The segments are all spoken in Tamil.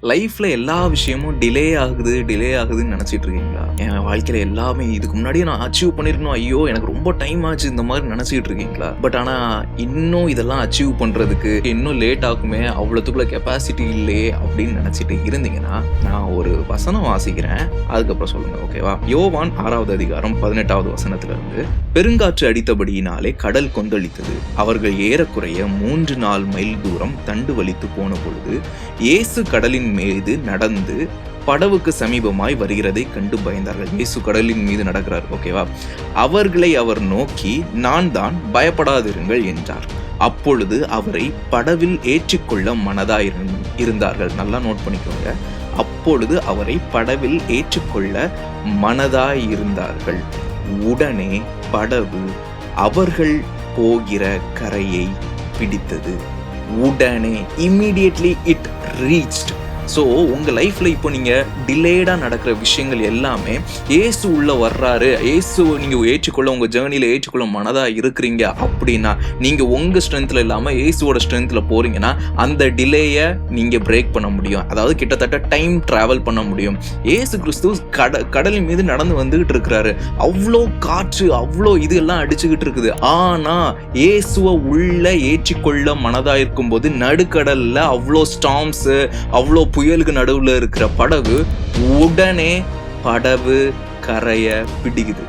லைஃப்ல எல்லா விஷயமும் டிலே ஆகுதுன்னு நினைச்சிட்டு இருக்கீங்களா? என் வாழ்க்கையில எல்லாமே இதுக்கு முன்னாடியே நான் அச்சீவ் பண்ணிருக்கணும், ஐயோ எனக்கு ரொம்ப டைம் ஆச்சு, இந்த மாதிரி நினைச்சிட்டு இருக்கீங்களா? பட் ஆனா இன்னும் இதெல்லாம் அச்சீவ் பண்றதுக்கு இன்னும் லேட் ஆகுமே, அவ்வளவுக்குள்ள கெப்பாசிட்டி இல்லையே அப்படின்னு நினைச்சிட்டு இருந்தீங்கன்னா, நான் ஒரு வசனம் வாசிக்கிறேன், அதுக்கப்புறம் சொல்லுங்க, ஓகேவா? யோவான் 6வது அதிகாரம் 18வது வசனத்துல இருந்து, பெருங்காற்று அடித்தபடியினாலே கடல் கொந்தளித்தது, அவர்கள் ஏறக்குறைய 3-4 மைல் தூரம் தண்டு வலித்து போன பொழுது இயேசு கடலின் மீது நடந்து படவுக்கு சமீபமாய் வருகிறதை கண்டு பயந்தார்கள். இயேசு கடலின் மீது நடக்கிறார், ஓகேவா? அவர்களை அவர் நோக்கி, நான் தான், பயப்படாதிருங்கள் என்றார். அப்பொழுது அவரை படவில் ஏற்றிக்கொள்ள மனதாய் இருந்தார்கள். நல்லா நோட் பண்ணிக்கோங்க. அப்பொழுது அவரை படவில் ஏற்றுக்கொள்ள மனதாய் இருந்தார்கள். உடனே படவு அவர்கள் போகிற கரையை பிடித்தது. உடனே இம்மீடியட்லி இட் ரீச்ட். ஸோ உங்கள் லைஃப்பில் இப்போ நீங்கள் டிலேடாக நடக்கிற விஷயங்கள் எல்லாமே ஏசு உள்ள வர்றாரு, ஏசுவை நீங்கள் ஏற்றுக்கொள்ள, உங்கள் ஜேர்னியில் ஏற்றுக்கொள்ள மனதாக இருக்கிறீங்க அப்படின்னா, நீங்கள் உங்கள் ஸ்ட்ரென்த்தில் இல்லாமல் ஏசுவோட ஸ்ட்ரென்த்தில் போகிறீங்கன்னா அந்த டிலேயை நீங்கள் பிரேக் பண்ண முடியும். அதாவது கிட்டத்தட்ட டைம் ட்ராவல் பண்ண முடியும். ஏசு கிறிஸ்து கடலின் மீது நடந்து வந்துகிட்டு இருக்கிறாரு. அவ்வளோ காற்று, அவ்வளோ இது எல்லாம் அடிச்சுக்கிட்டு இருக்குது. ஆனால் ஏசுவை உள்ள ஏற்றிக்கொள்ள மனதாக இருக்கும்போது நடுக்கடலில் அவ்வளோ ஸ்டார்ம்ஸு, அவ்வளோ புயலுக்கு நடுவில் இருக்கிற படகு உடனே படகு கரையை பிடிக்குது.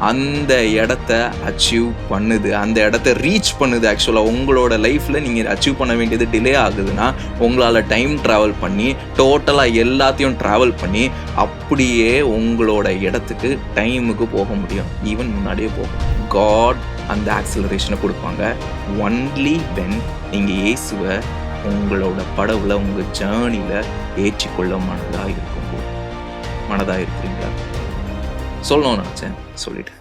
அந்த இடத்த அச்சீவ் பண்ணுது, அந்த இடத்த ரீச் பண்ணுது. ஆக்சுவலாக உங்களோட லைஃப்பில் நீங்கள் அச்சீவ் பண்ண வேண்டியது டிலே ஆகுதுன்னா, உங்களால் டைம் ட்ராவல் பண்ணி டோட்டலாக எல்லாத்தையும் ட்ராவல் பண்ணி அப்படியே உங்களோட இடத்துக்கு டைமுக்கு போக முடியும். ஈவன் முன்னாடியே போகும். காட் அந்த ஆக்சிலரேஷனை கொடுப்பாங்க ஒன்லி வென் நீங்கள் இயேசுவை உங்களோட படவுல, உங்கள் ஜேர்னியில் ஏற்றிக்கொள்ள மனதாக இருக்கிறீங்களா? சொல்லணும்னு நினச்சேன், சொல்லிட்டேன்.